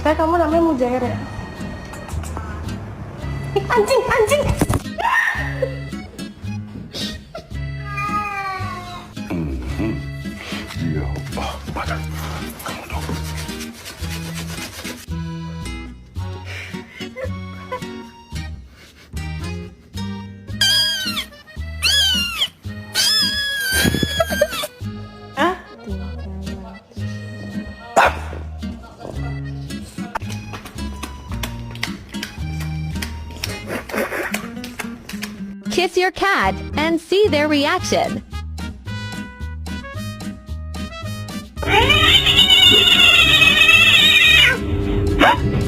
Katanya kamu namanya Mujair ya? Ih, anjing, anjing! Iya, badan kamu tuh. Ah? Kiss your cat and see their reaction.